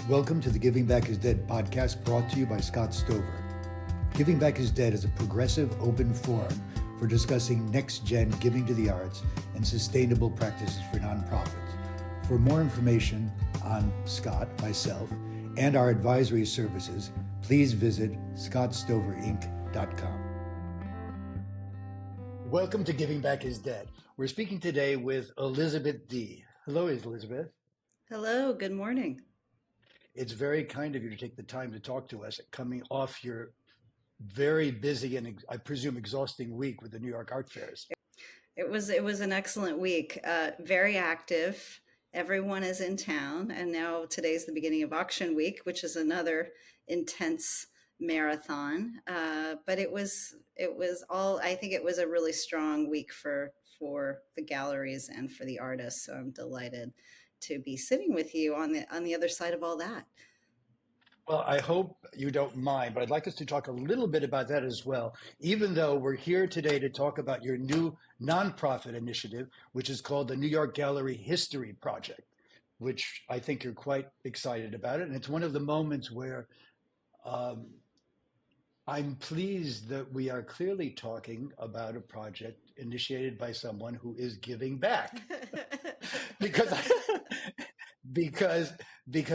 Welcome to the Giving Back is Dead podcast brought to you by Scott Stover. Giving Back is Dead is a progressive, open forum for discussing next-gen giving to the arts and sustainable practices for nonprofits. For more information on Scott, myself, and our advisory services, please visit scottstoverinc.com. Welcome to Giving Back is Dead. We're speaking today with Elizabeth D. Hello, Elizabeth. Hello, good morning. It's very kind of you to take the time to talk to us coming off your very busy and I presume exhausting week with the New York Art Fairs. It was an excellent week, very active. Everyone is in town, and now today's the beginning of auction week, which is another intense marathon. But it was all. I think it was a really strong week for the galleries and for the artists. So I'm delighted to be sitting with you on the other side of all that. Well, I hope you don't mind, but I'd like us to talk a little bit about that as well, even though we're here today to talk about your new nonprofit initiative, which is called the New York Gallery History Project, which I think you're quite excited about it. And it's one of the moments where I'm pleased that we are clearly talking about a project initiated by someone who is giving back. because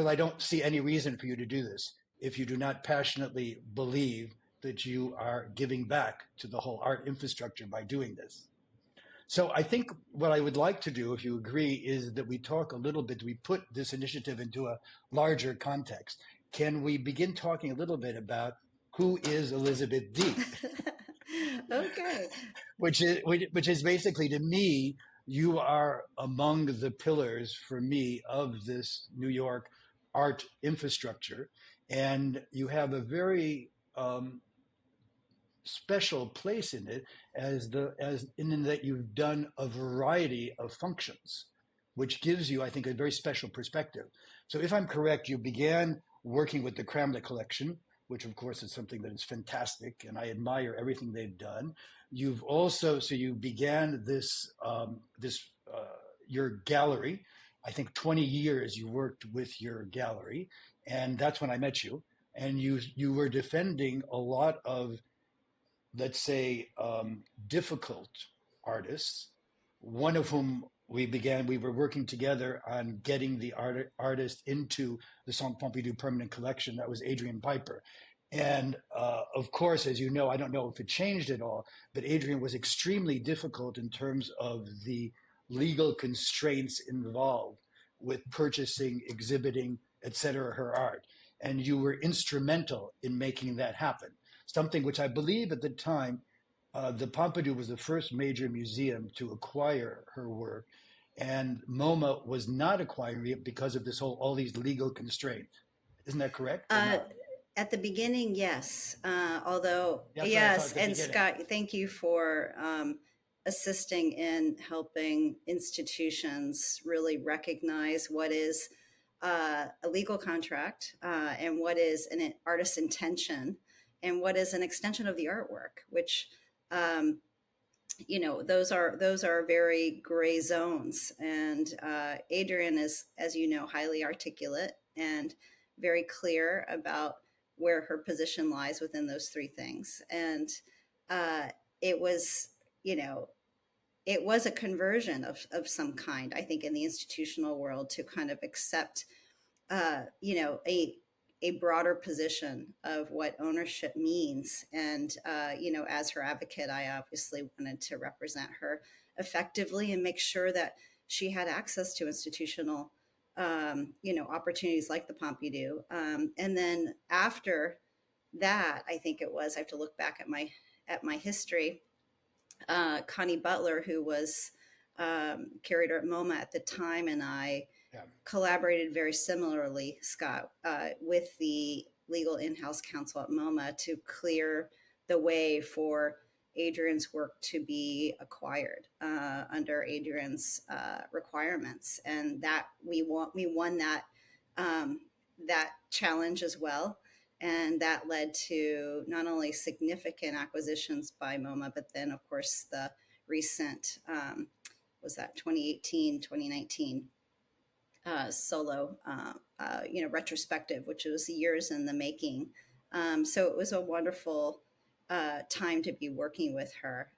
I don't see any reason for you to do this if you do not passionately believe that you are giving back to the whole art infrastructure by doing this. So I think what I would like to do, if you agree, is that we talk a little bit, we put this initiative into a larger context. Can we begin talking a little bit about who is Elizabeth D? Okay. Which is basically, to me, you are among the pillars for me of this New York art infrastructure, and you have a very special place in it as in that you've done a variety of functions, which gives you, I think, a very special perspective. So if I'm correct, you began working with the Cramlett collection, which of course is something that is fantastic, and I admire everything they've done. You've also, so you began this your gallery. I think 20 years you worked with your gallery, and that's when I met you. And you were defending a lot of, let's say, difficult artists. One of whom we were working together on getting the artist into the Centre Pompidou permanent collection. That was Adrian Piper. And of course, as you know, I don't know if it changed at all, but Adrian was extremely difficult in terms of the legal constraints involved with purchasing, exhibiting, etc., her art. And you were instrumental in making that happen. Something which I believe at the time, the Pompidou was the first major museum to acquire her work, and MoMA was not acquiring it because of all these legal constraints. Isn't that correct? At the beginning, yes. Although, That's yes, and Scott, thank you for assisting in helping institutions really recognize what is a legal contract and what is an artist's intention and what is an extension of the artwork, which those are very gray zones. And Adrian is, as you know, highly articulate and very clear about where her position lies within those three things. And it was a conversion of some kind, I think, in the institutional world to kind of accept, a broader position of what ownership means. And, as her advocate, I obviously wanted to represent her effectively and make sure that she had access to institutional opportunities like the Pompidou. And then after that, I think it was, I have to look back at my history, Connie Butler, who was curator at MoMA at the time, and I collaborated very similarly, Scott, with the legal in-house counsel at MoMA to clear the way for Adrian's work to be acquired under Adrian's requirements, and that we won that challenge as well, and that led to not only significant acquisitions by MoMA, but then of course the recent was that 2018, 2019 solo, retrospective, which was years in the making. So it was a wonderful time to be working with her.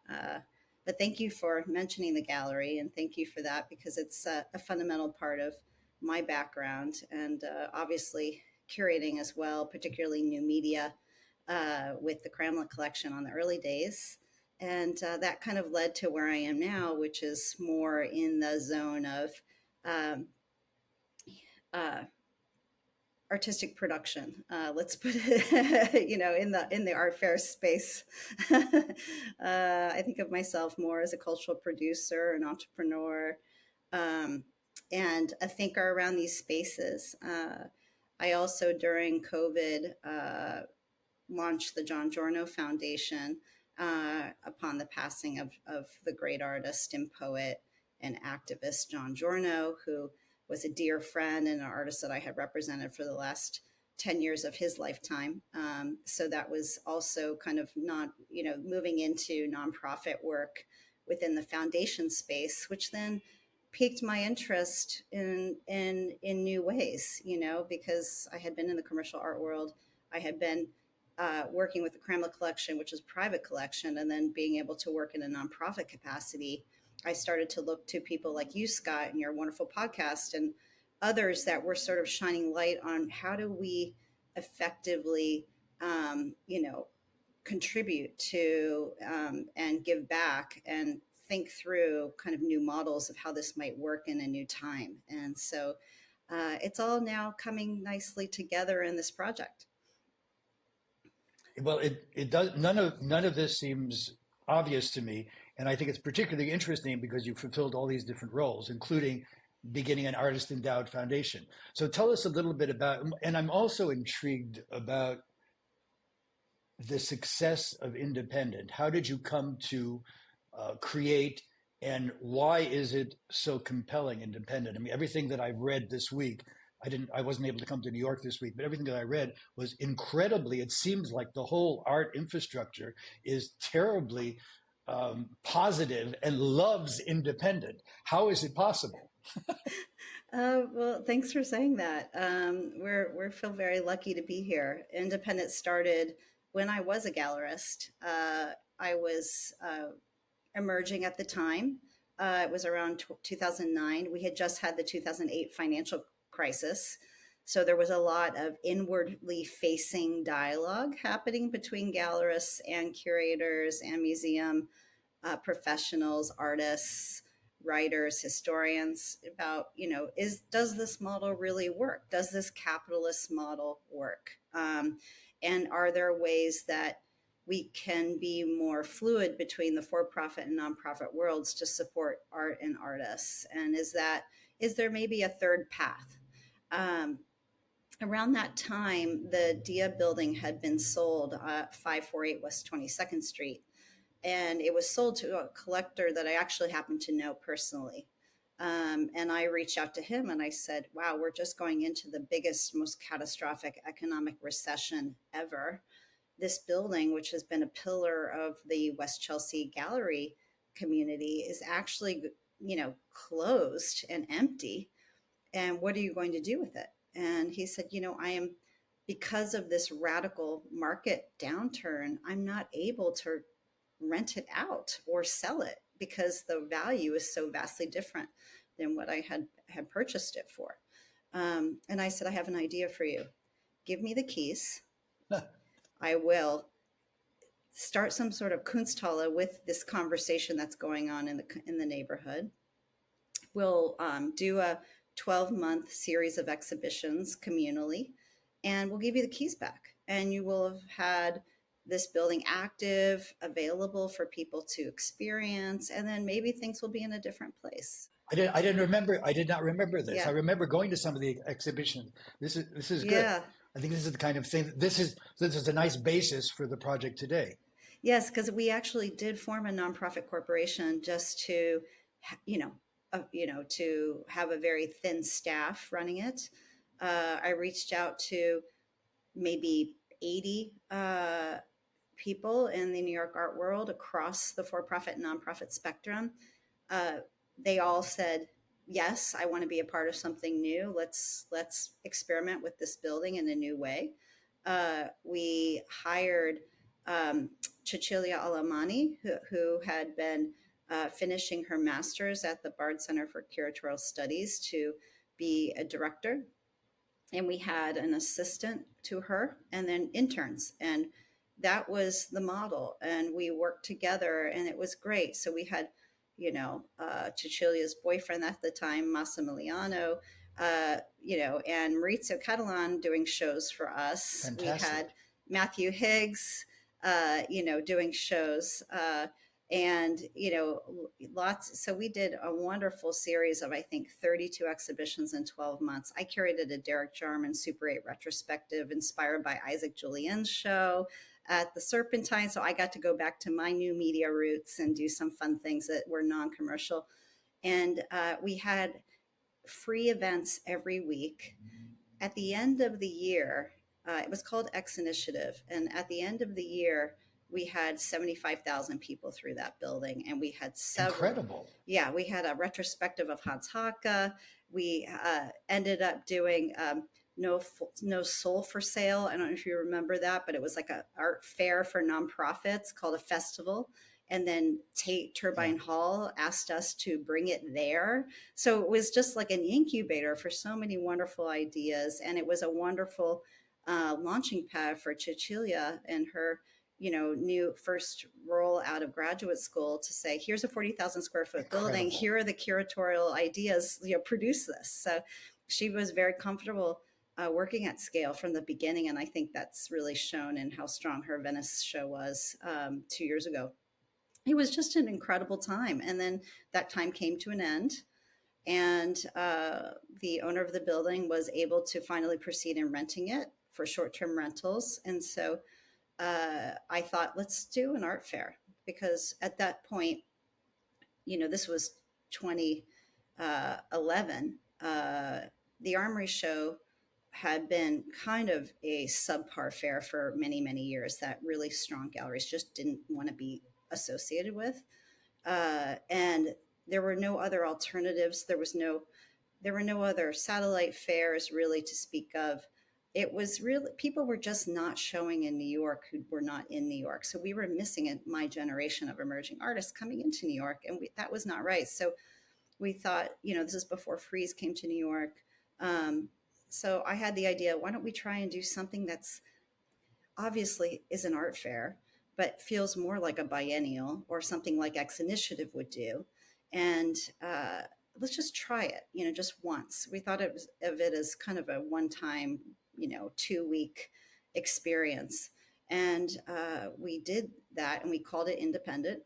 But thank you for mentioning the gallery, and thank you for that because it's a fundamental part of my background and obviously curating as well, particularly new media with the Cramlet collection on the early days. And that kind of led to where I am now, which is more in the zone of um, uh, artistic production. Let's put it, in the art fair space. I think of myself more as a cultural producer, an entrepreneur, um, and a thinker around these spaces. I also, during COVID, launched the John Giorno Foundation upon the passing of the great artist and poet and activist John Giorno, who was a dear friend and an artist that I had represented for the last 10 years of his lifetime. So that was also kind of not, moving into nonprofit work within the foundation space, which then piqued my interest in new ways, because I had been in the commercial art world. I had been working with the Cramlet collection, which is a private collection, and then being able to work in a nonprofit capacity, I started to look to people like you, Scott, and your wonderful podcast, and others that were sort of shining light on how do we effectively, contribute to and give back and think through kind of new models of how this might work in a new time. And so it's all now coming nicely together in this project. Well, it does. None of this seems obvious to me, and I think it's particularly interesting because you fulfilled all these different roles, including beginning an artist-endowed foundation. So tell us a little bit about, and I'm also intrigued about the success of independent. How did you come to create, and why is it so compelling, independent? I mean, everything that I've read this week, I wasn't able to come to New York this week, but everything that I read was incredibly. It seems like the whole art infrastructure is terribly positive and loves independent. How is it possible? Well, thanks for saying that. We feel very lucky to be here. Independent started when I was a gallerist. I was emerging at the time. It was around 2009. We had just had the 2008 financial crisis. So there was a lot of inwardly facing dialogue happening between gallerists and curators and museum professionals, artists, writers, historians about, does this model really work? Does this capitalist model work? And are there ways that we can be more fluid between the for-profit and nonprofit worlds to support art and artists? And is there maybe a third path? Around that time, the Dia building had been sold at 548 West 22nd Street, and it was sold to a collector that I actually happen to know personally. And I reached out to him and I said, wow, we're just going into the biggest, most catastrophic economic recession ever. This building, which has been a pillar of the West Chelsea Gallery community, is actually, closed and empty. And what are you going to do with it? And he said, because of this radical market downturn, I'm not able to rent it out or sell it because the value is so vastly different than what I had purchased it for. And I said, I have an idea for you. Give me the keys. I will start some sort of Kunsthalle with this conversation that's going on in the neighborhood. We'll do a 12-month series of exhibitions communally, and we'll give you the keys back. And you will have had this building active, available for people to experience, and then maybe things will be in a different place. I didn't remember. I did not remember this. Yeah. I remember going to some of the exhibitions. This is good. Yeah. I think this is the kind of thing. This is a nice basis for the project today. Yes, because we actually did form a nonprofit corporation just to, to have a very thin staff running it. I reached out to maybe 80 people in the New York art world across the for-profit and nonprofit spectrum. They all said, yes, I want to be a part of something new. Let's experiment with this building in a new way. We hired um, Cecilia Alamani, who had been finishing her master's at the Bard Center for Curatorial Studies, to be a director. And we had an assistant to her and then interns. And that was the model. And we worked together and it was great. So we had, Cecilia's boyfriend at the time, Massimiliano, and Maurizio Catalan doing shows for us. We Fantastic. had Matthew Higgs, doing shows. And lots. So we did a wonderful series of, I think, 32 exhibitions in 12 months. I curated a Derek Jarman Super 8 retrospective inspired by Isaac Julien's show at the Serpentine. So I got to go back to my new media roots and do some fun things that were non-commercial. And we had free events every week. At the end of the year, it was called X Initiative. And at the end of the year, we had 75,000 people through that building, and we had several. Incredible. Yeah, we had a retrospective of Hans Haka. We ended up doing no Soul for Sale. I don't know if you remember that, but it was like an art fair for nonprofits called a festival. And then Tate Turbine Hall asked us to bring it there. So it was just like an incubator for so many wonderful ideas. And it was a wonderful launching pad for Cecilia and her new first roll out of graduate school to say, here's a 40,000 square foot building. Incredible. Here are the curatorial ideas, produce this. So she was very comfortable working at scale from the beginning. And I think that's really shown in how strong her Venice show was 2 years ago. It was just an incredible time. And then that time came to an end. And the owner of the building was able to finally proceed in renting it for short-term rentals. And so I thought, let's do an art fair, because at that point, this was 2011. The Armory Show had been kind of a subpar fair for many, many years that really strong galleries just didn't want to be associated with. And there were no other alternatives. There were no other satellite fairs really to speak of. It was really, people were just not showing in New York who were not in New York. So we were missing my generation of emerging artists coming into New York, and that was not right. So we thought, this is before Frieze came to New York. So I had the idea, why don't we try and do something that's obviously is an art fair, but feels more like a biennial or something like X Initiative would do. And let's just try it, just once. We thought of it as kind of a one-time, 2-week experience. And we did that, and we called it Independent.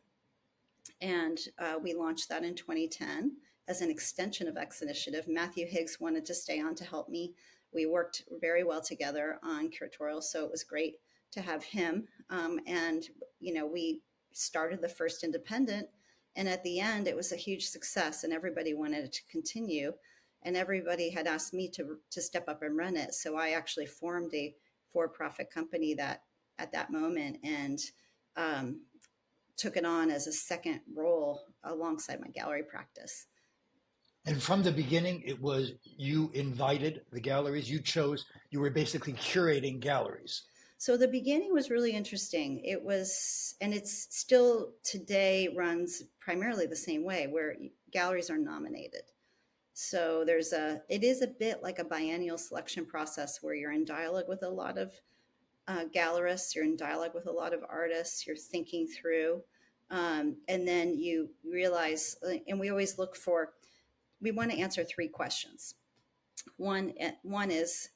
And we launched that in 2010 as an extension of X Initiative. Matthew Higgs wanted to stay on to help me. We worked very well together on curatorial, so it was great to have him. And, we started the first Independent, and at the end, it was a huge success, and everybody wanted it to continue. And everybody had asked me to step up and run it. So I actually formed a for-profit company that at that moment, and took it on as a second role alongside my gallery practice. And from the beginning, it was you invited the galleries, you were basically curating galleries. So the beginning was really interesting. It was, and it's still today runs primarily the same way, where galleries are nominated. So it is a bit like a biennial selection process where you're in dialogue with a lot of gallerists, you're in dialogue with a lot of artists, you're thinking through, and then you realize, and we always we want to answer 3 questions. One is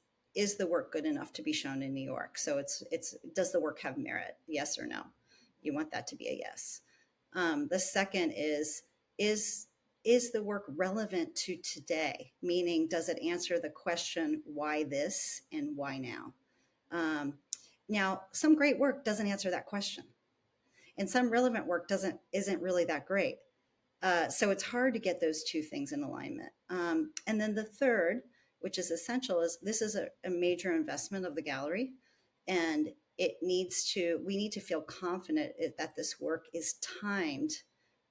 the work good enough to be shown in New York? So it's does the work have merit? Yes or no? You want that to be a yes. The second is the work relevant to today? Meaning, does it answer the question, why this and why now? Now, some great work doesn't answer that question, and some relevant work isn't really that great. So it's hard to get those 2 things in alignment. And then the third, which is essential, is this is a major investment of the gallery, and we need to feel confident that this work is timed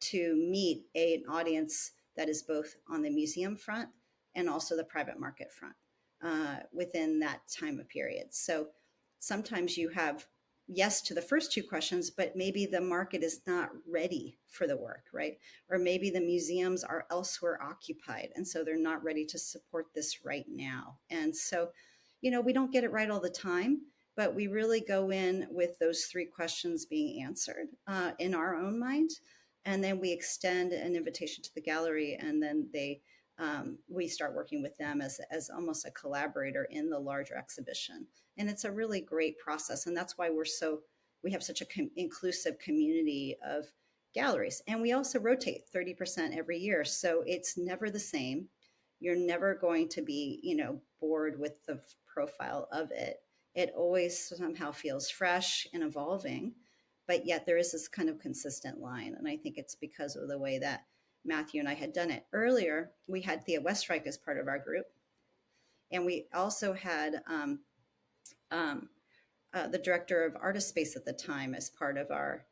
to meet an audience that is both on the museum front and also the private market front within that time of period. So sometimes you have yes to the first two questions, but maybe the market is not ready for the work, right? Or maybe the museums are elsewhere occupied, and so they're not ready to support this right now. And so, we don't get it right all the time, but we really go in with those three questions being answered in our own mind. And then we extend an invitation to the gallery, and then we start working with them as almost a collaborator in the larger exhibition. And it's a really great process. And that's why we have such an inclusive community of galleries. And we also rotate 30% every year. So it's never the same. You're never going to be, bored with the profile of it. It always somehow feels fresh and evolving, but yet there is this kind of consistent line. And I think it's because of the way that Matthew and I had done it. Earlier, we had Thea Westreich as part of our group. And we also had the director of Artist Space at the time as part of our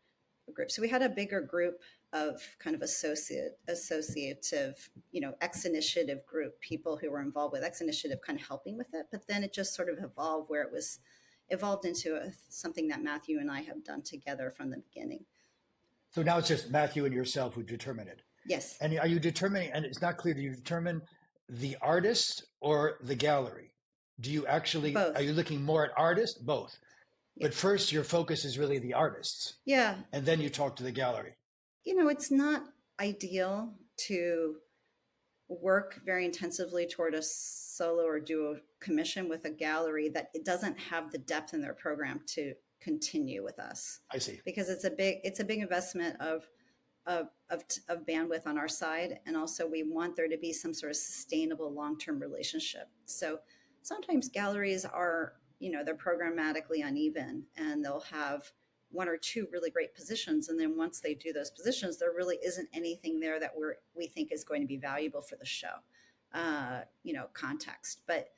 group. So we had a bigger group of kind of associative, X Initiative group, people who were involved with X Initiative kind of helping with it. But then it just sort of evolved where it was evolved into something that Matthew and I have done together from the beginning. So now it's just Matthew and yourself who determine it. Yes. And are you determining, and it's not clear, do you determine the artist or the gallery? Do you actually, Both. Are you looking more at artists? Both. But first, your focus is really the artists. Yeah. And then you talk to the gallery. It's not ideal to work very intensively toward a solo or duo commission with a gallery that it doesn't have the depth in their program to continue with us. I see. Because it's a big investment of bandwidth on our side. And also we want there to be some sort of sustainable long-term relationship. So sometimes galleries are, they're programmatically uneven, and they'll have one or two really great positions. And then once they do those positions, there really isn't anything there that we think is going to be valuable for the show, context. But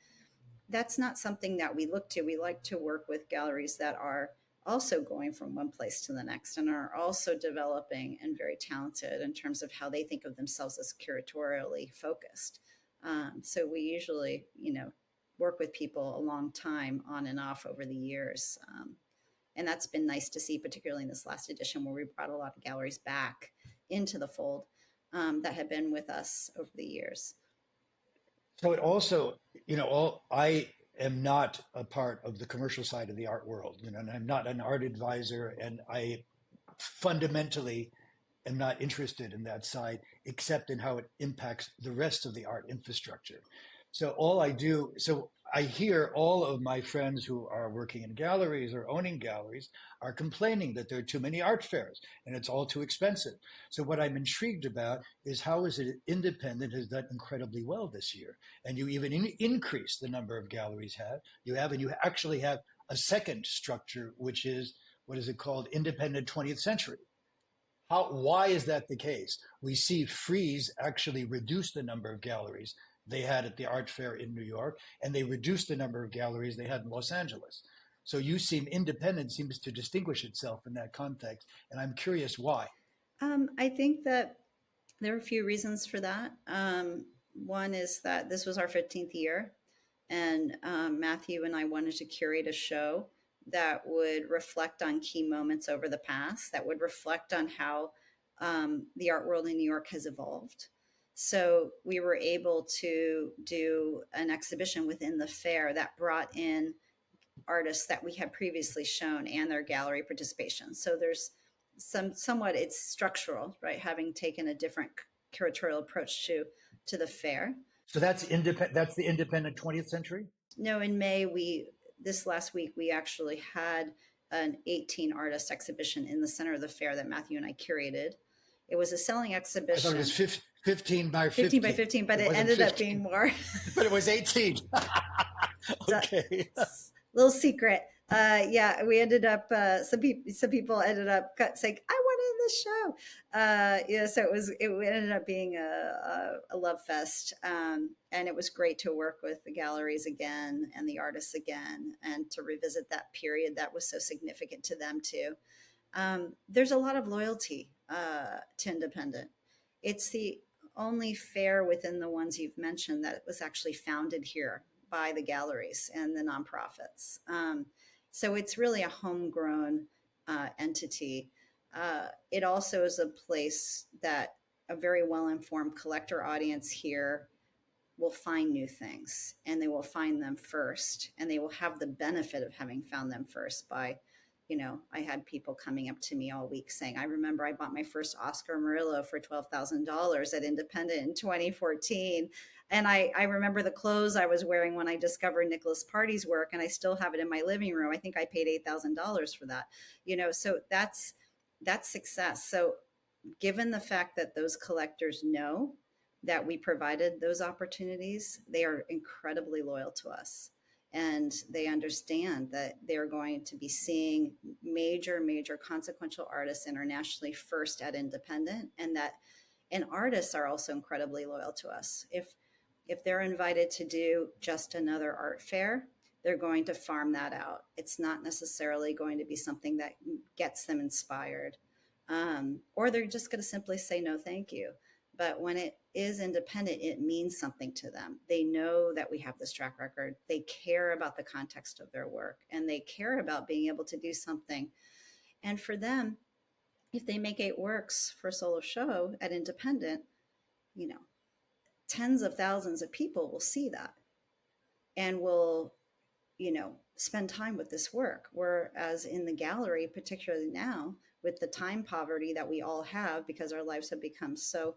that's not something that we look to. We like to work with galleries that are also going from one place to the next and are also developing and very talented in terms of how they think of themselves as curatorially focused. So we usually, work with people a long time on and off over the years. And that's been nice to see, particularly in this last edition where we brought a lot of galleries back into the fold that had been with us over the years. So it also, I am not a part of the commercial side of the art world, and I'm not an art advisor, and I fundamentally am not interested in that side, except in how it impacts the rest of the art infrastructure. So I hear all of my friends who are working in galleries or owning galleries are complaining that there are too many art fairs and it's all too expensive. So what I'm intrigued about is how is it independent has done incredibly well this year. And you even increase the number of galleries and you actually have a second structure, which is, what is it called? Independent 20th century. Why is that the case? We see Frieze actually reduce the number of galleries they had at the art fair in New York, and they reduced the number of galleries they had in Los Angeles. So independent seems to distinguish itself in that context, and I'm curious why. I think that there are a few reasons for that. One is that this was our 15th year, and Matthew and I wanted to curate a show that would reflect on key moments over the past, that would reflect on how the art world in New York has evolved. So we were able to do an exhibition within the fair that brought in artists that we had previously shown and their gallery participation. So there's somewhat it's structural, right? Having taken a different curatorial approach to the fair. So that's the independent 20th century? No, in May, this last week, we actually had an 18 artist exhibition in the center of the fair that Matthew and I curated. It was a selling exhibition. I thought it was 15 by 15. 15 by 15, but it ended 15. Up being more. But it was 18. Okay. Little secret. We ended up, some people ended up saying, I want in this show. So it ended up being a love fest. And it was great to work with the galleries again and the artists again, and to revisit that period that was so significant to them too. There's a lot of loyalty to independent. It's the only fair within the ones you've mentioned that was actually founded here by the galleries and the nonprofits. So it's really a homegrown entity. It also is a place that a very well informed collector audience here will find new things, and they will find them first, and they will have the benefit of having found them first by, I had people coming up to me all week saying, I remember I bought my first Oscar Murillo for $12,000 at Independent in 2014. And I remember the clothes I was wearing when I discovered Nicholas Party's work, and I still have it in my living room. I think I paid $8,000 for that. So that's success. So given the fact that those collectors know that we provided those opportunities, they are incredibly loyal to us. And they understand that they're going to be seeing major, major consequential artists internationally first at Independent, and artists are also incredibly loyal to us. If they're invited to do just another art fair, they're going to farm that out. It's not necessarily going to be something that gets them inspired. Or they're just going to simply say no, thank you. But when it is Independent, it means something to them. They know that we have this track record. They care about the context of their work, and they care about being able to do something. And for them, if they make 8 works for a solo show at Independent, you know, tens of thousands of people will see that and will, spend time with this work. Whereas in the gallery, particularly now, with the time poverty that we all have because our lives have become so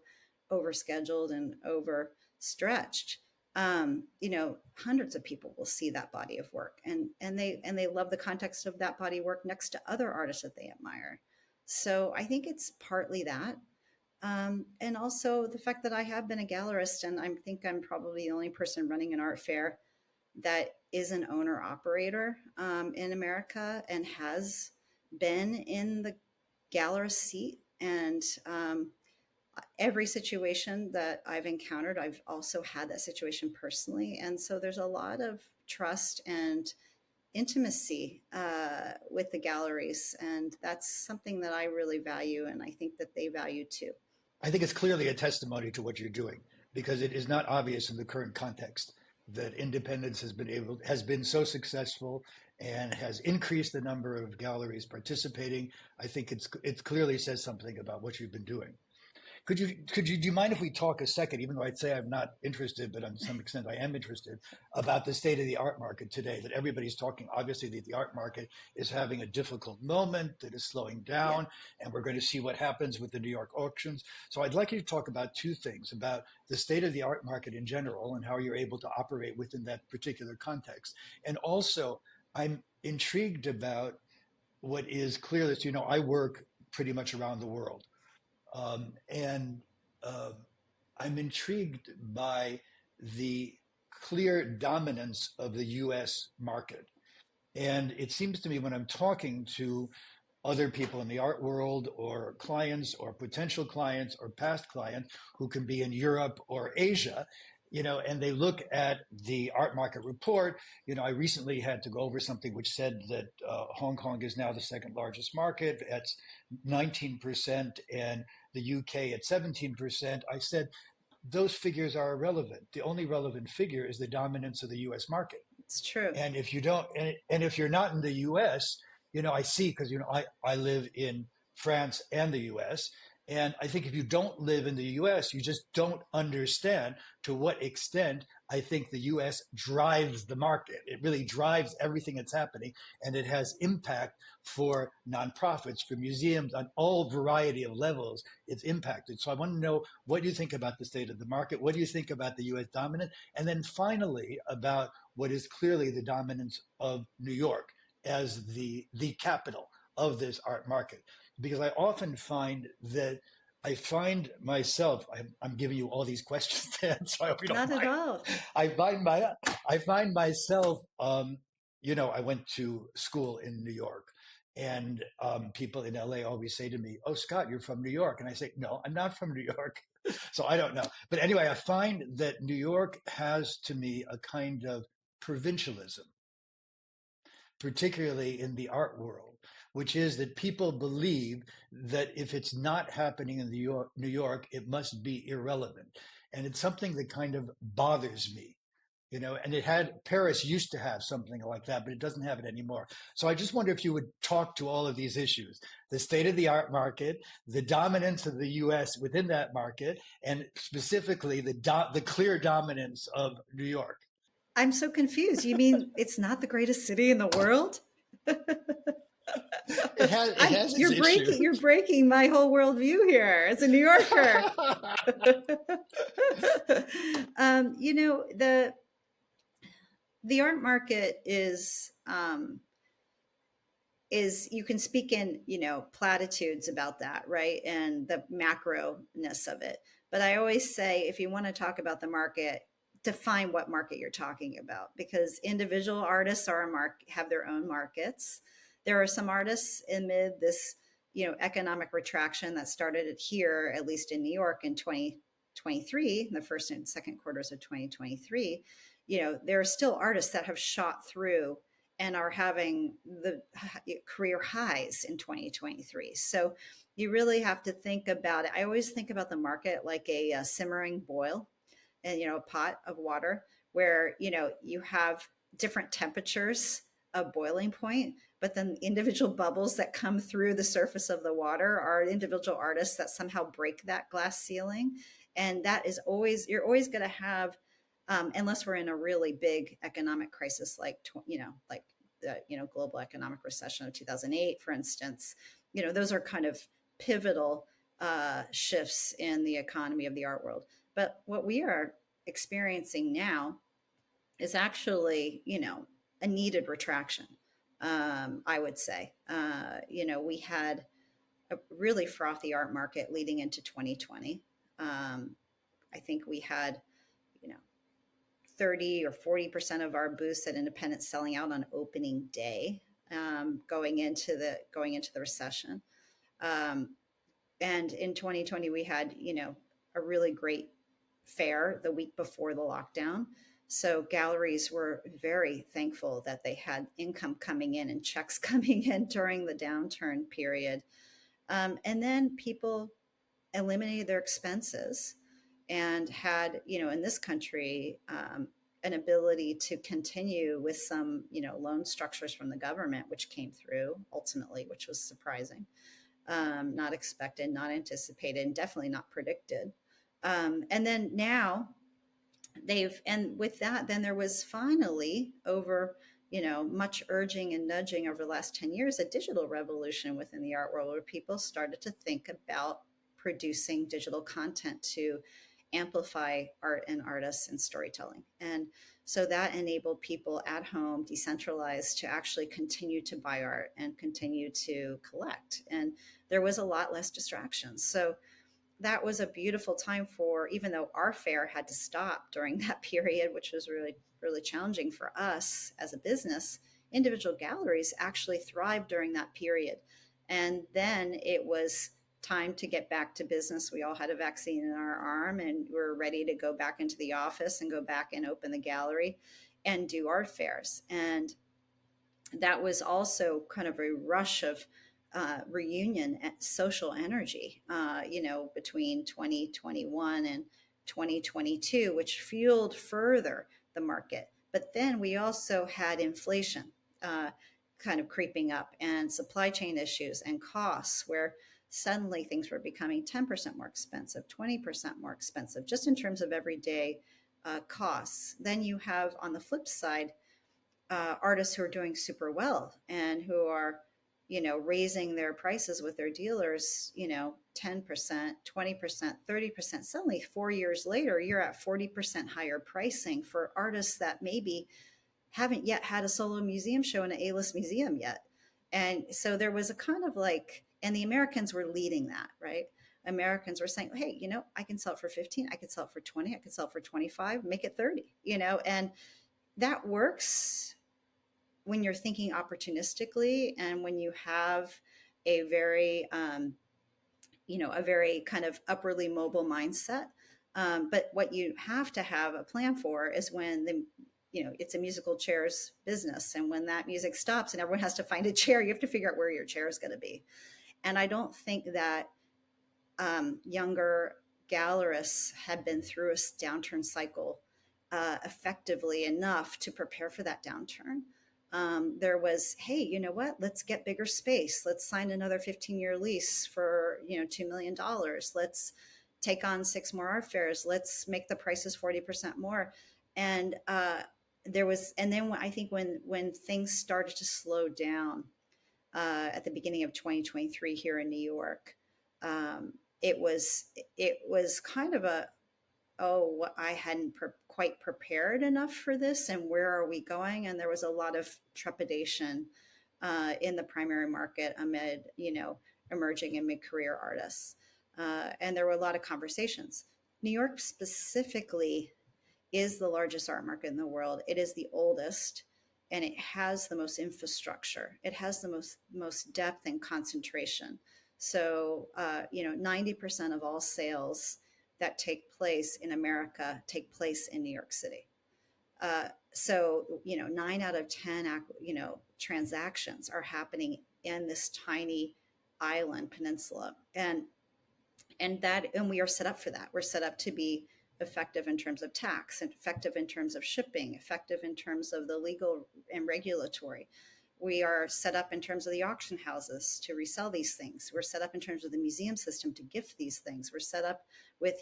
overscheduled and overstretched, hundreds of people will see that body of work, and they love the context of that body of work next to other artists that they admire. So I think it's partly that. And also the fact that I have been a gallerist, and I think I'm probably the only person running an art fair that is an owner operator in America and has been in the gallerist seat. And every situation that I've encountered, I've also had that situation personally. And so there's a lot of trust and intimacy with the galleries. And that's something that I really value. And I think that they value too. I think it's clearly a testimony to what you're doing, because it is not obvious in the current context that independence has been so successful and has increased the number of galleries participating. I think it clearly says something about what you've been doing. Do you mind if we talk a second, even though I'd say I'm not interested, but on some extent I am interested, about the state of the art market today, that everybody's talking, obviously, that the art market is having a difficult moment, that is slowing down, Yeah. and we're going to see what happens with the New York auctions. So I'd like you to talk about two things, about the state of the art market in general and how you're able to operate within that particular context. And also, I'm intrigued about what is clear that, I work pretty much around the world. And I'm intrigued by the clear dominance of the US market. And it seems to me, when I'm talking to other people in the art world, or clients or potential clients or past clients who can be in Europe or Asia, and they look at the art market report. I recently had to go over something which said that Hong Kong is now the second largest market at 19%, and the UK at 17%. I said, those figures are irrelevant. The only relevant figure is the dominance of the US market. It's true. And if you don't, and if you're not in the US, I see, because, I live in France and the US. And I think if you don't live in the US, you just don't understand to what extent I think the US drives the market. It really drives everything that's happening. And it has impact for nonprofits, for museums, on all variety of levels. It's impacted. So I want to know what you think about the state of the market. What do you think about the US dominant? And then finally, about what is clearly the dominance of New York as the capital of this art market. Because I often find that I find myself, I'm giving you all these questions, Dan, so I hope you don't Not at mind. all. I find myself, I went to school in New York, and people in LA always say to me, "Oh, Scott, you're from New York," and I say, "No, I'm not from New York." So I don't know. But anyway, I find that New York has, to me, a kind of provincialism particularly in the art world, which is that people believe that if it's not happening in New York, it must be irrelevant. And it's something that kind of bothers me, and it had Paris used to have something like that, but it doesn't have it anymore. So I just wonder if you would talk to all of these issues: the state of the art market, the dominance of the US within that market, and specifically the clear dominance of New York. I'm so confused. You mean it's not the greatest city in the world? It has its You're issues. breaking my whole worldview here as a New Yorker. You know, the art market is you can speak in, platitudes about that, right? And the macro-ness of it. But I always say, if you want to talk about the market, define what market you're talking about, because individual artists have their own markets. There are some artists amid this, economic retraction that started here, at least in New York in 2023, the first and second quarters of 2023. There are still artists that have shot through and are having the career highs in 2023. So you really have to think about it. I always think about the market like a simmering boil, and a pot of water where you have different temperatures of boiling point, but then individual bubbles that come through the surface of the water are individual artists that somehow break that glass ceiling. And that is always, you're always going to have, unless we're in a really big economic crisis like like the global economic recession of 2008, for instance. Those are kind of pivotal shifts in the economy of the art world. But what we are experiencing now is actually, a needed retraction. I would say, we had a really frothy art market leading into 2020. I think we had, you know, 30 or 40% of our booths at Independence selling out on opening day, going into the recession. Um, and in 2020, we had, a really great fair the week before the lockdown. So galleries were very thankful that they had income coming in and checks coming in during the downturn period. And then people eliminated their expenses and had, in this country, an ability to continue with some, loan structures from the government, which came through ultimately, which was surprising, not expected, not anticipated, and definitely not predicted. And then now and with that, then there was finally over, much urging and nudging over the last 10 years, a digital revolution within the art world where people started to think about producing digital content to amplify art and artists and storytelling. And so that enabled people at home, decentralized, to actually continue to buy art and continue to collect. And there was a lot less distractions. So that was a beautiful time for, even though our fair had to stop during that period, which was really, really challenging for us as a business, individual galleries actually thrived during that period. And then it was time to get back to business. We all had a vaccine in our arm and we were ready to go back into the office and go back and open the gallery and do art fairs. And that was also kind of a rush of reunion and social energy, between 2021 and 2022, which fueled further the market. But then we also had inflation kind of creeping up and supply chain issues and costs where suddenly things were becoming 10% more expensive, 20% more expensive, just in terms of everyday costs. Then you have on the flip side, artists who are doing super well and who are, raising their prices with their dealers, 10%, 20%, 30%. Suddenly 4 years later, you're at 40% higher pricing for artists that maybe haven't yet had a solo museum show in an A-list museum yet. And so there was a kind of like, and the Americans were leading that, right? Americans were saying, hey, I can sell it for 15, I can sell it for 20, I can sell it for 25, make it 30, and that works when you're thinking opportunistically and when you have a very, a very kind of upwardly mobile mindset. But what you have to have a plan for is when the it's a musical chairs business. And when that music stops and everyone has to find a chair, you have to figure out where your chair is going to be. And I don't think that younger gallerists have been through a downturn cycle effectively enough to prepare for that downturn. There was, hey, you know what? Let's get bigger space. Let's sign another 15-year lease for, $2 million. Let's take on 6 more art fairs. Let's make the prices 40% more. And and then I think when things started to slow down at the beginning of 2023 here in New York, it was kind of I hadn't quite prepared enough for this, and where are we going? And there was a lot of trepidation in the primary market amid, emerging and mid-career artists. And there were a lot of conversations. New York specifically is the largest art market in the world. It is the oldest, and it has the most infrastructure. It has the most depth and concentration. So, 90% of all sales that take place in America take place in New York City. So, 9 out of 10, transactions are happening in this tiny island peninsula. And we are set up for that. We're set up to be effective in terms of tax, and effective in terms of shipping, effective in terms of the legal and regulatory. We are set up in terms of the auction houses to resell these things. We're set up in terms of the museum system to gift these things. We're set up with,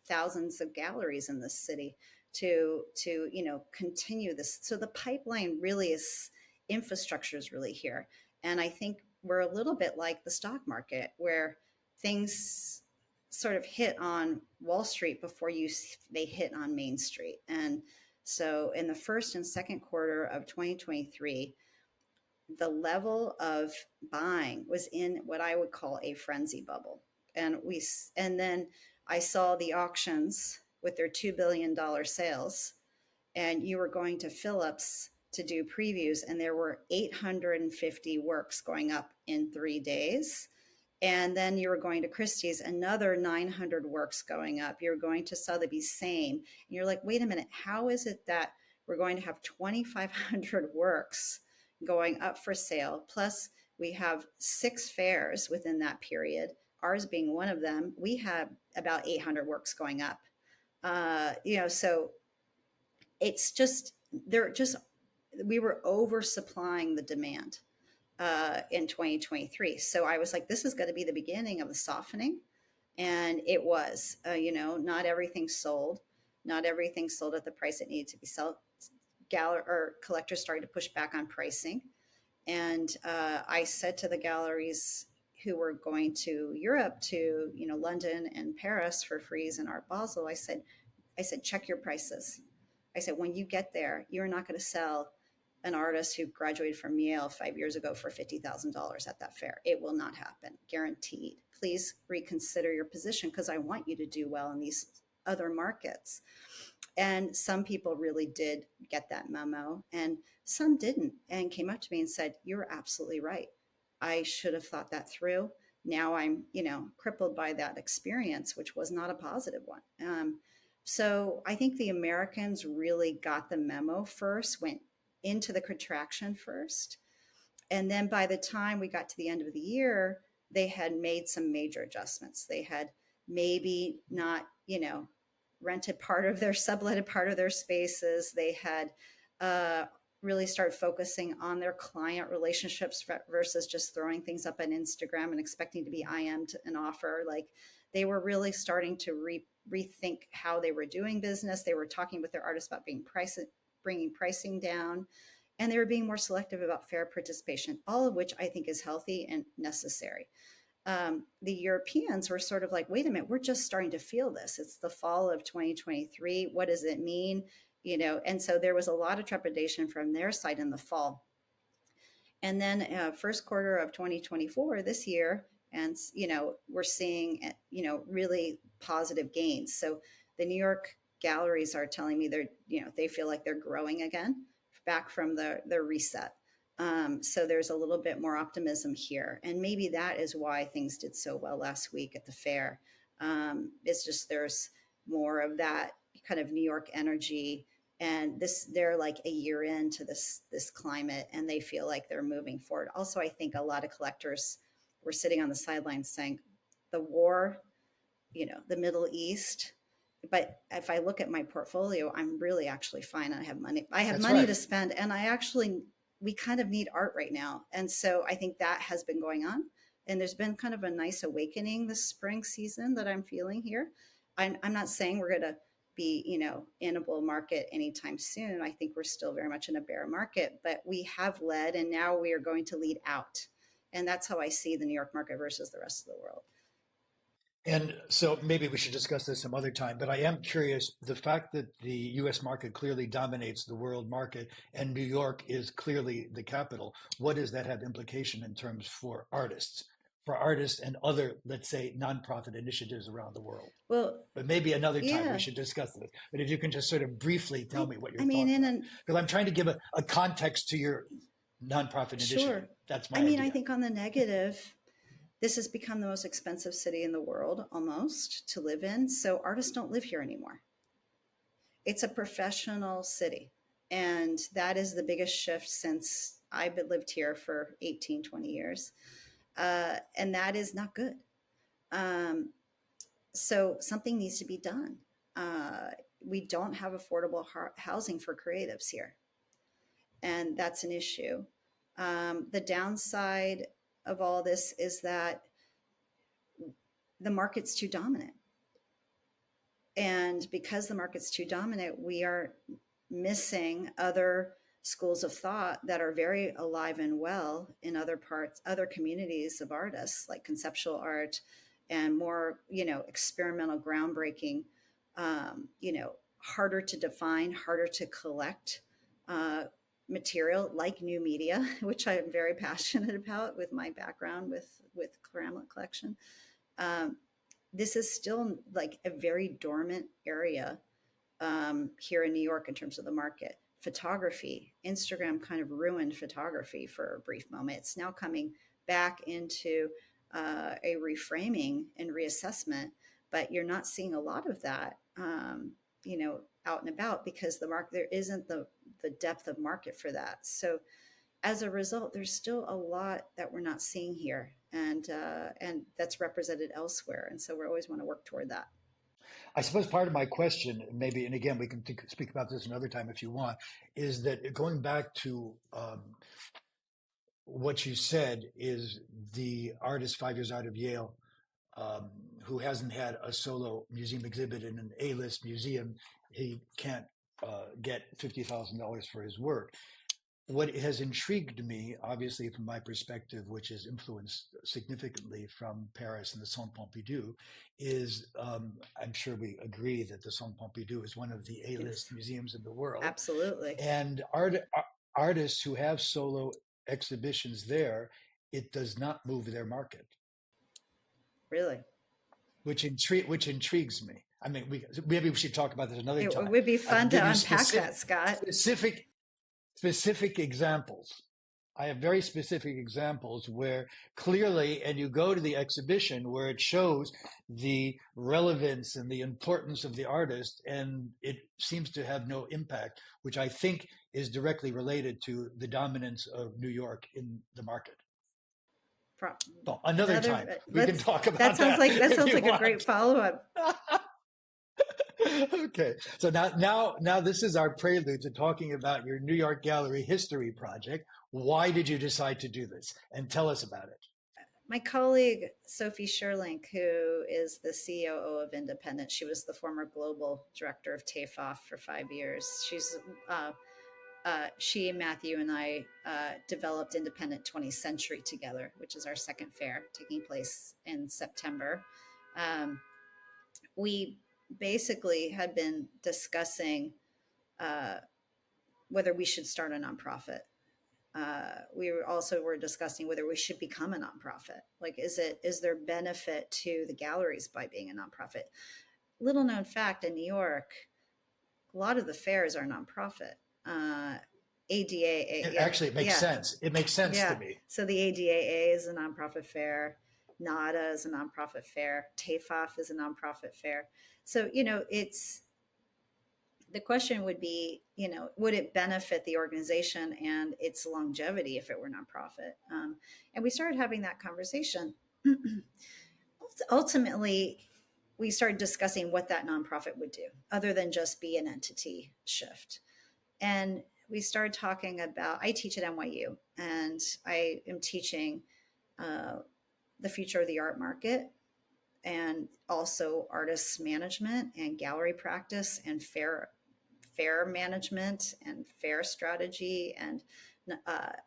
thousands of galleries in this city to continue this. So the pipeline really is, infrastructure is really here. And I think we're a little bit like the stock market, where things sort of hit on Wall Street before they hit on Main Street. And so in the first and second quarter of 2023, the level of buying was in what I would call a frenzy bubble. And then I saw the auctions with their $2 billion sales, and you were going to Phillips to do previews, and there were 850 works going up in 3 days. And then you were going to Christie's, another 900 works going up. You're going to Sotheby's, same. And you're like, wait a minute, how is it that we're going to have 2,500 works going up for sale? Plus, we have 6 fairs within that period, ours being one of them. We have about 800 works going up. So it's just, we were oversupplying the demand in 2023. So I was like, this is going to be the beginning of the softening. And it was, not everything sold. Not everything sold at the price it needed to be sold. Collectors started to push back on pricing. And I said to the galleries who were going to Europe, to, London and Paris for Frieze and Art Basel, I said, check your prices. I said, when you get there, you're not going to sell an artist who graduated from Yale 5 years ago for $50,000 at that fair. It will not happen, guaranteed. Please reconsider your position, because I want you to do well in these other markets. And some people really did get that memo, and some didn't, and came up to me and said, you're absolutely right. I should have thought that through. Now I'm, crippled by that experience, which was not a positive one. So I think the Americans really got the memo first, went into the contraction first. And then by the time we got to the end of the year, they had made some major adjustments. They had maybe not, rented subletted part of their spaces. They had really started focusing on their client relationships versus just throwing things up on Instagram and expecting to be IM'd an offer. Like, they were really starting to rethink how they were doing business. They were talking with their artists about bringing pricing down, and they were being more selective about fair participation, all of which I think is healthy and necessary. The Europeans were sort of like, wait a minute, we're just starting to feel this. It's the fall of 2023. What does it mean? And so there was a lot of trepidation from their side in the fall. And then first quarter of 2024, this year, and, we're seeing, really positive gains. So the New York galleries are telling me they feel like they're growing again, back from the reset. So there's a little bit more optimism here. And maybe that is why things did so well last week at the fair. It's just, there's more of that kind of New York energy And they're like a year into this climate, and they feel like they're moving forward. Also, I think a lot of collectors were sitting on the sidelines saying, the war, the Middle East. But if I look at my portfolio, I'm really actually fine. I have money. I have That's money right. to spend, and we kind of need art right now. And so I think that has been going on. And there's been kind of a nice awakening this spring season that I'm feeling here. I'm not saying we're going to be, in a bull market anytime soon. I think we're still very much in a bear market, but we have led, and now we are going to lead out. And that's how I see the New York market versus the rest of the world. And so maybe we should discuss this some other time, but I am curious, the fact that the US market clearly dominates the world market and New York is clearly the capital, what does that have implication in terms for artists and other, let's say, nonprofit initiatives around the world? Well, But maybe another time we yeah, should discuss this. But if you can just sort of briefly tell I, me what your I mean, thoughts in are, an because I'm trying to give a context to your nonprofit initiative. Sure. That's I my mean, I idea. think on the negative, this has become the most expensive city in the world almost to live in. So artists don't live here anymore. It's a professional city. And that is the biggest shift since I've lived here for 18, 20 years. And that is not good. Um, so something needs to be done. Uh, we don't have affordable housing for creatives here. And that's an issue. The downside of all this is that the market's too dominant. And because the market's too dominant, we are missing other schools of thought that are very alive and well in other communities of artists, like conceptual art and more, experimental, groundbreaking, harder to define, harder to collect uh, material like new media, which I'm very passionate about with my background with Hamlet collection. Um, this is still like a very dormant area here in New York in terms of the market. Photography, Instagram kind of ruined photography for a brief moment. It's now coming back into a reframing and reassessment, but you're not seeing a lot of that, out and about because there isn't the depth of market for that. So as a result, there's still a lot that we're not seeing here, and that's represented elsewhere. And so we always want to work toward that. I suppose part of my question, maybe, and again, we can speak about this another time if you want, is that going back to what you said is the artist 5 years out of Yale um, who hasn't had a solo museum exhibit in an A-list museum, he can't get $50,000 for his work. What has intrigued me, obviously from my perspective, which is influenced significantly from Paris and the Centre Pompidou, is I'm sure we agree that the Centre Pompidou is one of the A-list It's museums in the world, absolutely. and artists who have solo exhibitions there, it does not move their market, Really. which intrigues me. I mean, maybe we should talk about this another It time. would be I can fun give to you unpack that, Scott. specific examples. I have very specific examples where clearly, and you go to the exhibition where it shows the relevance and the importance of the artist, and it seems to have no impact, which I think is directly related to the dominance of New York in the market. So another time we can Let's, talk about that that if sounds you like a great want. follow-up. Okay, so now this is our prelude to talking about your New York Gallery history project. Why did you decide to do this? And tell us about it. My colleague Sophie Sherlink, who is the COO of Independent, she was the former global director of TAFOF for 5 years. She, Matthew, and I developed Independent 20th Century together, which is our second fair taking place in September. We basically had been discussing uh, whether we should start a nonprofit. We were discussing whether we should become a nonprofit. Like, is there benefit to the galleries by being a nonprofit? Little known fact in New York, a lot of the fairs are nonprofit. ADA, It yeah, actually, it makes yeah, sense. It makes sense to yeah. me. So the ADAA is a nonprofit fair. NADA is a nonprofit fair. TAFOF is a nonprofit fair. So, the question would be, would it benefit the organization and its longevity if it were nonprofit? And we started having that conversation. Ultimately, we started discussing what that nonprofit would do other than just be an entity shift. And we started talking about, I teach at NYU, and I am teaching the future of the art market, and also artist management and gallery practice and fair management and fair strategy and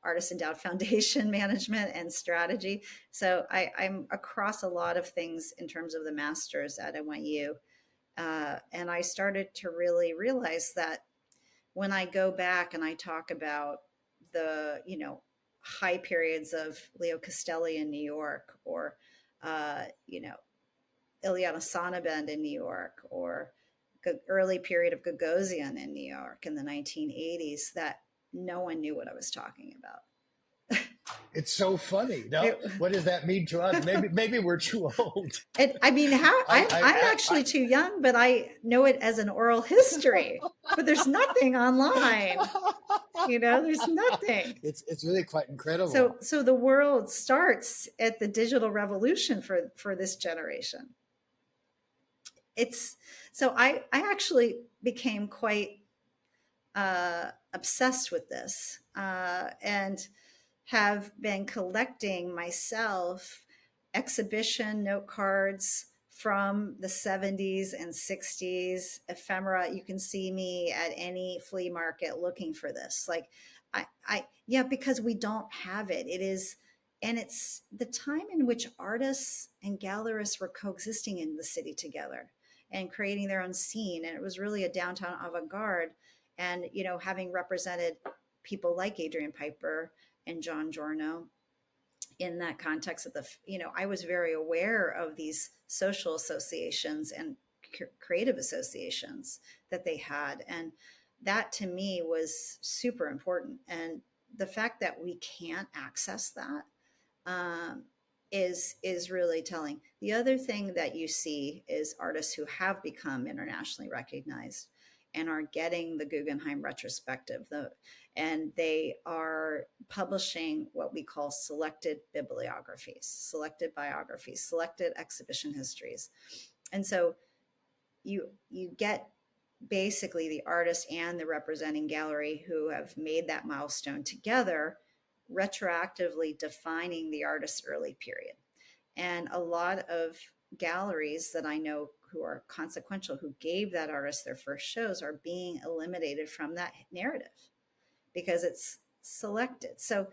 artist-endowed foundation management and strategy. So I'm across a lot of things in terms of the masters at NYU. And I started to really realize that when I go back and I talk about the, high periods of Leo Castelli in New York, or, Ilyana Sonnabend in New York, or early period of Gagosian in New York in the 1980s, that no one knew what I was talking about. It's so funny. Now, what does that mean to us? Maybe we're too old. I mean, I'm actually too young, but I know it as an oral history. But there's nothing online. There's nothing. It's really quite incredible. So the world starts at the digital revolution for this generation. So I actually became quite obsessed with this, and have been collecting myself exhibition note cards from the 70s and 60s, ephemera. You can see me at any flea market looking for this. Like, yeah, because we don't have it. And it's the time in which artists and gallerists were coexisting in the city together and creating their own scene. And it was really a downtown avant-garde. And, having represented people like Adrian Piper and John Giorno in that context of I was very aware of these social associations and creative associations that they had. And that to me was super important. And the fact that we can't access that is really telling. The other thing that you see is artists who have become internationally recognized and are getting the Guggenheim retrospective, and they are publishing what we call selected bibliographies, selected biographies, selected exhibition histories. And so you get basically the artist and the representing gallery who have made that milestone together, retroactively defining the artist's early period. And a lot of galleries that I know who are consequential, who gave that artist their first shows, are being eliminated from that narrative because it's selected. So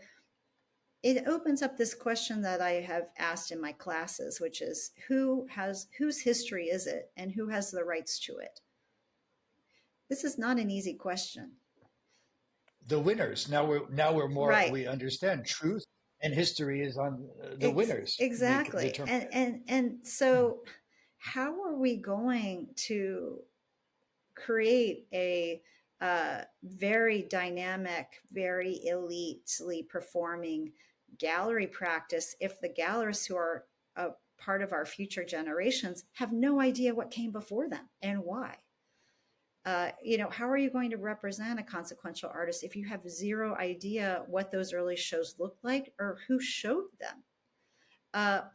it opens up this question that I have asked in my classes, which is whose history is it and who has the rights to it? This is not an easy question. The winners. Now we're more, right. We understand truth and history is on the winners. Exactly. And so how are we going to create a very dynamic, very elitely performing gallery practice if the gallerists who are a part of our future generations have no idea what came before them and why? How are you going to represent a consequential artist if you have zero idea what those early shows looked like or who showed them?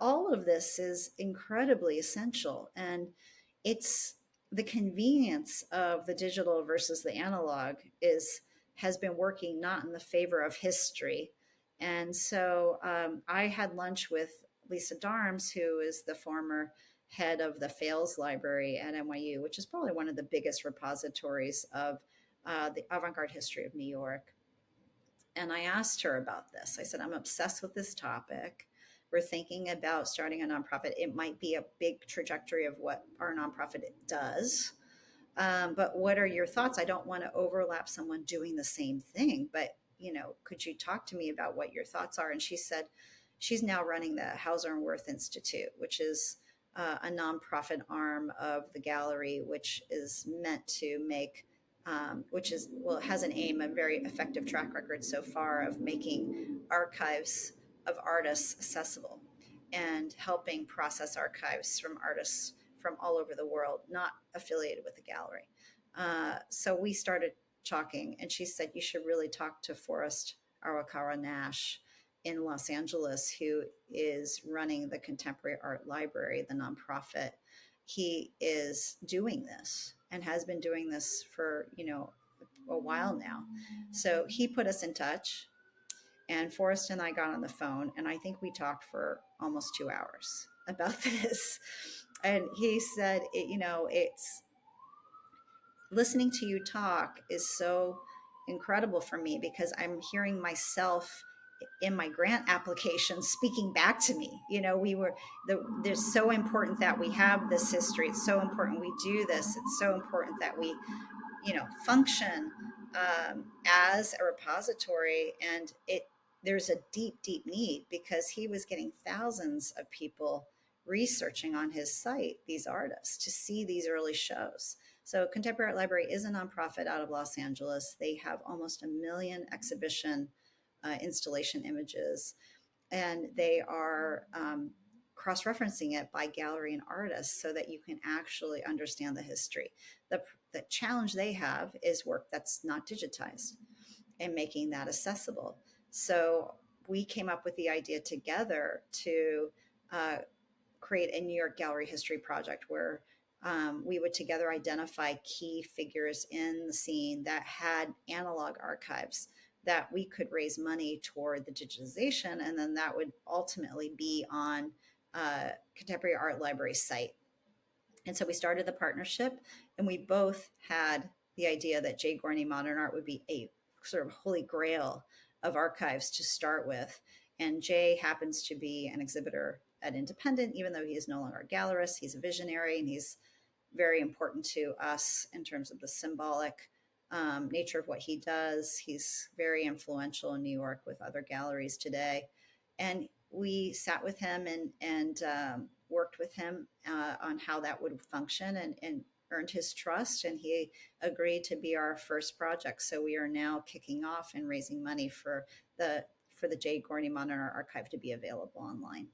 All of this is incredibly essential, and it's the convenience of the digital versus the analog has been working not in the favor of history. And so I had lunch with Lisa Darms, who is the former head of the Fales Library at NYU, which is probably one of the biggest repositories of the avant-garde history of New York. And I asked her about this. I said, I'm obsessed with this topic. We're thinking about starting a nonprofit. It might be a big trajectory of what our nonprofit does. But what are your thoughts? I don't want to overlap someone doing the same thing, but could you talk to me about what your thoughts are? And she said she's now running the Hauser and Wirth Institute, which is a nonprofit arm of the gallery, which is meant to make, it has an aim, a very effective track record so far of making archives of artists accessible and helping process archives from artists from all over the world, not affiliated with the gallery. So we started talking, and she said, you should really talk to Forrest Arakara Nash in Los Angeles, who is running the Contemporary Art Library, the nonprofit. He is doing this and has been doing this for, a while now. So he put us in touch, and Forrest and I got on the phone, and I think we talked for almost 2 hours about this. And he said, it's listening to you talk is so incredible for me because I'm hearing myself in my grant application speaking back to me. There's so important that we have this history. It's so important we do this. It's so important that we, function as a repository. And there's a deep, deep need because he was getting thousands of people researching on his site these artists to see these early shows. So Contemporary Art Library is a nonprofit out of Los Angeles. They have almost 1 million exhibition installation images, and they are cross-referencing it by gallery and artist so that you can actually understand the history. The challenge they have is work that's not digitized and making that accessible. So we came up with the idea together to create a New York Gallery History Project where we would together identify key figures in the scene that had analog archives that we could raise money toward the digitization, and then that would ultimately be on Contemporary Art Library site. And so we started the partnership, and we both had the idea that Jay Gorney Modern Art would be a sort of holy grail of archives to start with. And Jay happens to be an exhibitor at Independent, even though he is no longer a gallerist. He's a visionary, and he's very important to us in terms of the symbolic nature of what he does. He's very influential in New York with other galleries today. And we sat with him and worked with him on how that would function, and earned his trust, and he agreed to be our first project. So we are now kicking off and raising money for the Jay Gorney Modern Art Archive to be available online.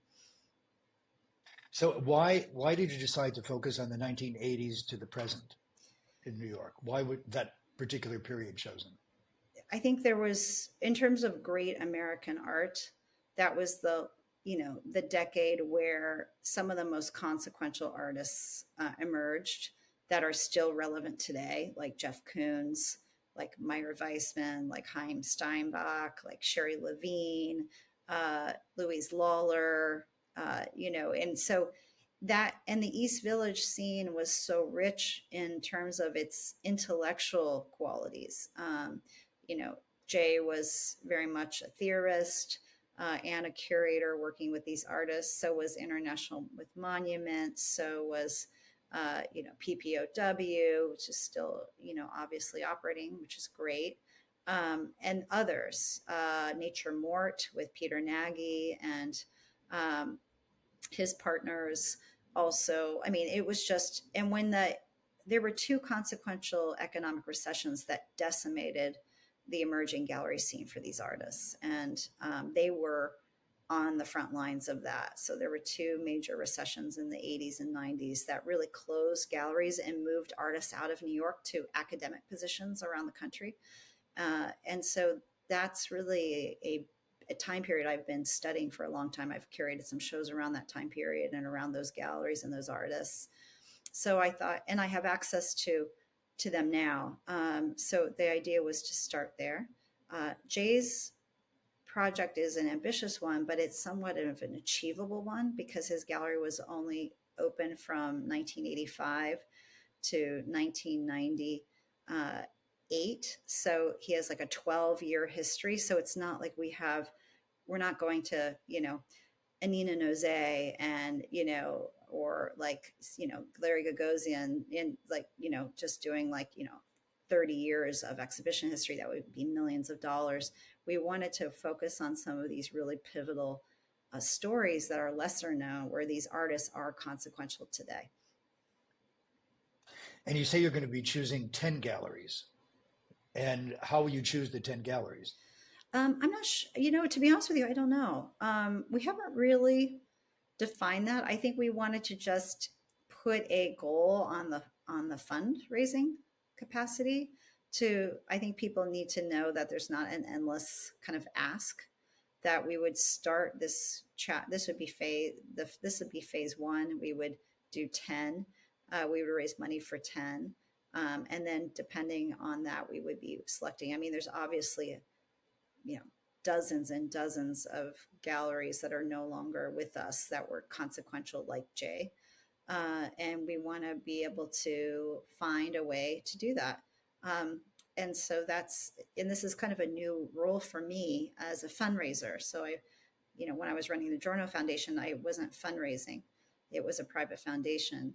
So why did you decide to focus on the 1980s to the present in New York? Why would that particular period chosen? I think there was, in terms of great American art, that was the decade where some of the most consequential artists emerged that are still relevant today, like Jeff Koons, like Meyer Weissman, like Chaim Steinbach, like Sherry Levine, Louise Lawler, and so that, and the East Village scene was so rich in terms of its intellectual qualities. Jay was very much a theorist and a curator working with these artists. So was International with Monuments. So was, PPOW, which is still, obviously operating, which is great. And others, Nature Mort with Peter Nagy and his partners also. I mean, it was just, and when there were two consequential economic recessions that decimated the emerging gallery scene for these artists. And they were on the front lines of that. So there were two major recessions in the 80s and 90s that really closed galleries and moved artists out of New York to academic positions around the country. And so that's really a time period I've been studying for a long time. I've curated some shows around that time period and around those galleries and those artists. So I thought, and I have access to them now. So the idea was to start there. Jay's project is an ambitious one, but it's somewhat of an achievable one because his gallery was only open from 1985 to 1998. So he has like a 12-year history. So it's not like we're not going to, Anina Noze and, or like, Larry Gagosian in like, just doing like, 30 years of exhibition history. That would be millions of dollars. We wanted to focus on some of these really pivotal stories that are lesser known, where these artists are consequential today. And you say you're going to be choosing 10 galleries. And how will you choose the 10 galleries? I'm not to be honest with you, I don't know. We haven't really defined that. I think we wanted to just put a goal on the fundraising capacity to, I think people need to know that there's not an endless kind of ask, that we would start this chat. This would be phase one. We would do 10. We would raise money for 10. And then depending on that, we would be selecting. I mean, there's obviously, you know, dozens and dozens of galleries that are no longer with us that were consequential, like Jay. And we want to be able to find a way to do that. And so and this is kind of a new role for me as a fundraiser. So when I was running the Giorno Foundation, I wasn't fundraising. It was a private foundation.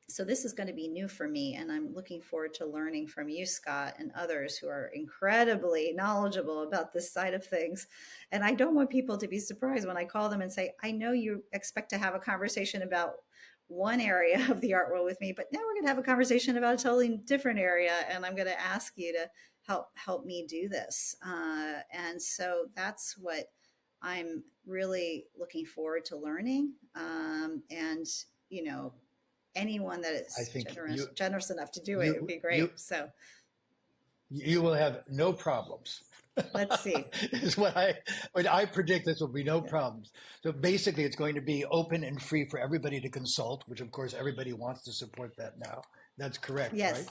So this is going to be new for me, and I'm looking forward to learning from you, Scott, and others who are incredibly knowledgeable about this side of things. And I don't want people to be surprised when I call them and say, I know you expect to have a conversation about one area of the art world with me, but now we're going to have a conversation about a totally different area, and I'm going to ask you to help me do this. And so that's what I'm really looking forward to learning. And anyone that I is think generous enough to do it would be great. So you will have no problems. Let's see. Is what I predict. This will be no problems. So basically, it's going to be open and free for everybody to consult, which of course everybody wants to support that now. That's correct, yes. Right?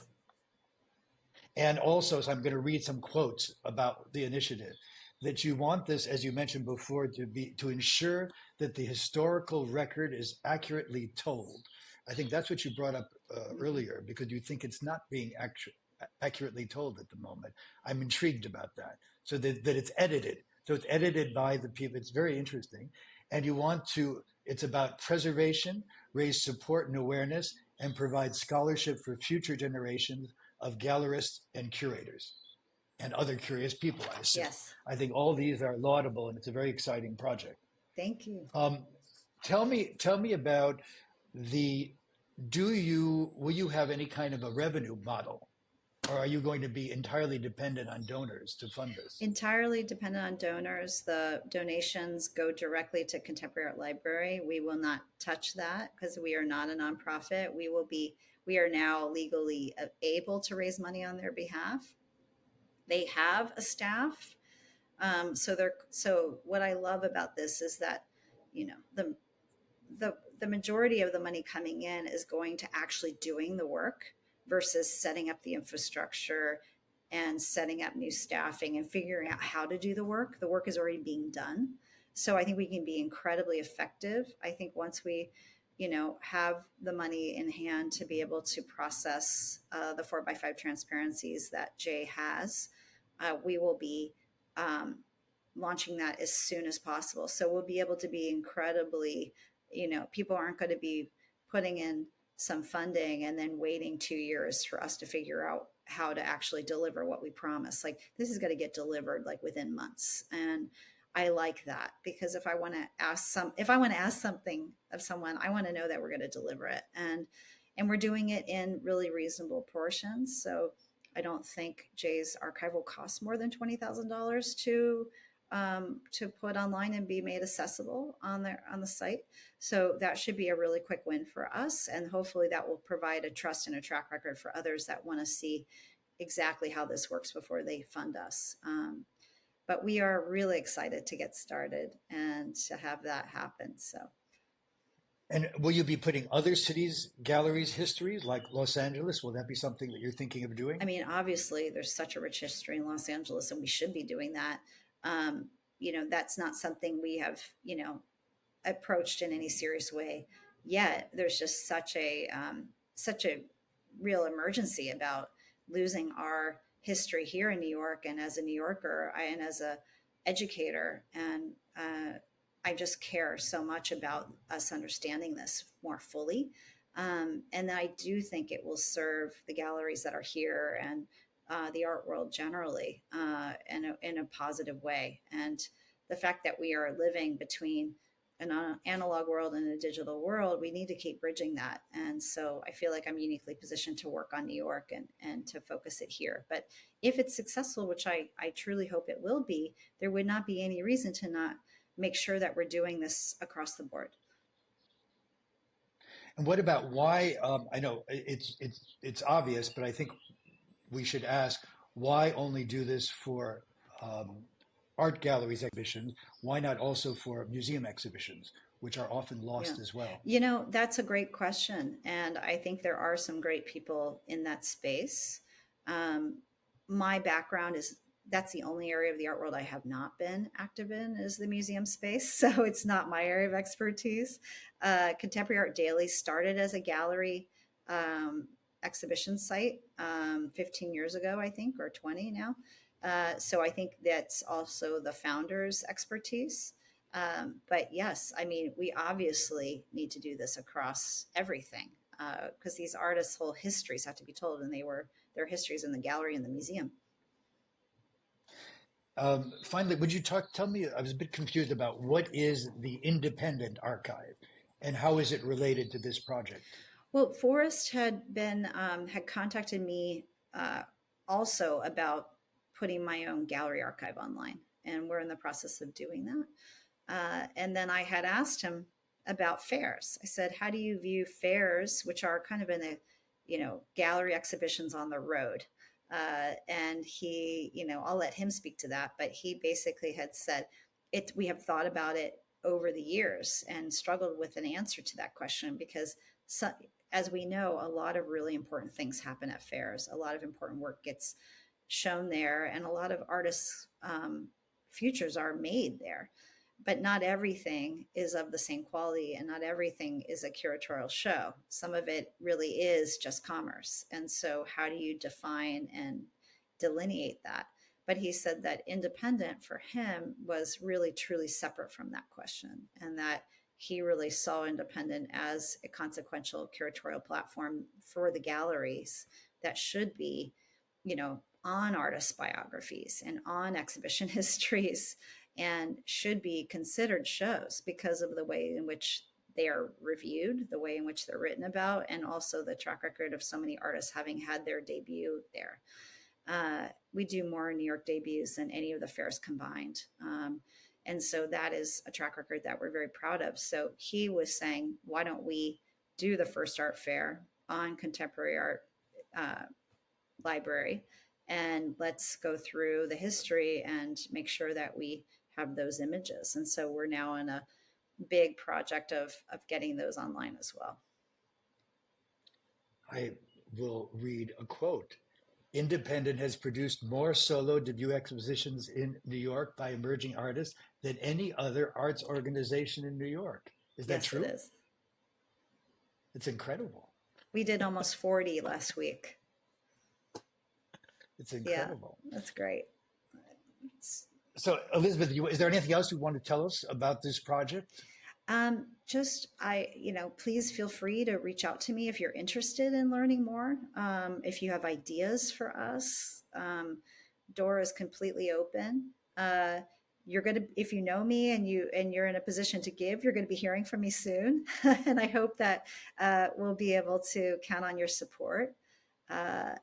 And also, so I'm going to read some quotes about the initiative. That you want this, as you mentioned before, to ensure that the historical record is accurately told. I think that's what you brought up earlier, because you think it's not being accurately told at the moment. I'm intrigued about that. So that it's edited. So it's edited by the people. It's very interesting. And it's about preservation, raise support and awareness, and provide scholarship for future generations of gallerists and curators and other curious people, I assume. Yes. I think all these are laudable, and it's a very exciting project. Thank you. Tell me about will you have any kind of a revenue model, or are you going to be entirely dependent on donors to fund this? Entirely dependent on donors. The donations go directly to Contemporary Art Library. We will not touch that because we are not a nonprofit. We are now legally able to raise money on their behalf. They have a staff. So what I love about this is that, the majority of the money coming in is going to actually doing the work versus setting up the infrastructure and setting up new staffing and figuring out how to do the work. The work is already being done. So I think we can be incredibly effective. I think once we, have the money in hand to be able to process the 4x5 transparencies that Jay has, we will be launching that as soon as possible. So we'll be able to be incredibly, people aren't going to be putting in some funding and then waiting 2 years for us to figure out how to actually deliver what we promise. Like, this is going to get delivered like within months. And I like that, because if I want to ask something of someone, I want to know that we're going to deliver it. And we're doing it in really reasonable portions. So I don't think Jay's archive will cost more than $20,000 to put online and be made accessible on the site. So that should be a really quick win for us. And hopefully that will provide a trust and a track record for others that want to see exactly how this works before they fund us. But we are really excited to get started and to have that happen. So. And will you be putting other cities' galleries' histories, like Los Angeles? Will that be something that you're thinking of doing? I mean, obviously, there's such a rich history in Los Angeles, and we should be doing that. That's not something we have, approached in any serious way yet. There's just such a real emergency about losing our history here in New York. And as a New Yorker and as a educator, and I just care so much about us understanding this more fully. And I do think it will serve the galleries that are here and the art world generally in a positive way. And the fact that we are living between an analog world and a digital world, we need to keep bridging that. And so I feel like I'm uniquely positioned to work on New York and to focus it here. But if it's successful, which I truly hope it will be, there would not be any reason to not make sure that we're doing this across the board. And what about why? I know it's obvious, but I think we should ask why only do this for art galleries exhibitions? Why not also for museum exhibitions, which are often Yeah. lost as well? That's a great question. And I think there are some great people in that space. Um, my background is that's the only area of the art world I have not been active in is the museum space. So it's not my area of expertise. Contemporary Art Daily started as a gallery um, exhibition site 15 years ago, I think, or 20 now. So I think that's also the founder's expertise. But yes, I mean, we obviously need to do this across everything because these artists' whole histories have to be told, and their histories in the gallery and the museum. Finally, would you tell me, I was a bit confused about what is the independent archive and how is it related to this project? Well, Forrest had contacted me uh, also about putting my own gallery archive online, and we're in the process of doing that. And then I had asked him about fairs. I said, "How do you view fairs, which are kind of in a, gallery exhibitions on the road?" And he, I'll let him speak to that, but he basically had said, "It. We have thought about it over the years and struggled with an answer to that question because, so, as we know, a lot of really important things happen at fairs. A lot of important work gets shown there, and a lot of artists' futures are made there." But not everything is of the same quality and not everything is a curatorial show. Some of it really is just commerce. And so how do you define and delineate that? But he said that independent for him was really truly separate from that question, and that he really saw independent as a consequential curatorial platform for the galleries that should be, on artist biographies and on exhibition histories and should be considered shows because of the way in which they are reviewed, the way in which they're written about, and also the track record of so many artists having had their debut there. We do more New York debuts than any of the fairs combined. And so that is a track record that we're very proud of. So he was saying, why don't we do the first art fair on contemporary art library? And let's go through the history and make sure that we have those images. And so we're now in a big project of getting those online as well. I will read a quote. Independent has produced more solo debut expositions in New York by emerging artists than any other arts organization in New York. Is that true? Yes, it is. It's incredible. We did almost 40 last week. It's incredible. Yeah, that's great. So, Elizabeth, is there anything else you want to tell us about this project? Please feel free to reach out to me if you're interested in learning more. If you have ideas for us, door is completely open. If you know me and you're in a position to give, you're going to be hearing from me soon. And I hope that we'll be able to count on your support.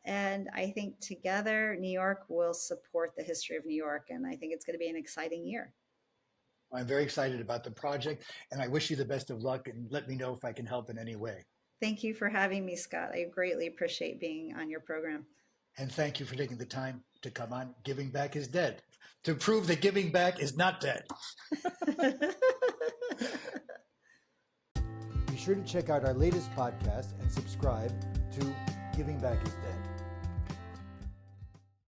And I think together, New York will support the history of New York. And I think it's going to be an exciting year. I'm very excited about the project, and I wish you the best of luck, and let me know if I can help in any way. Thank you for having me, Scott. I greatly appreciate being on your program. And thank you for taking the time to come on Giving Back is Dead, to prove that giving back is not dead. Be sure to check out our latest podcast and subscribe to Giving Back is Dead.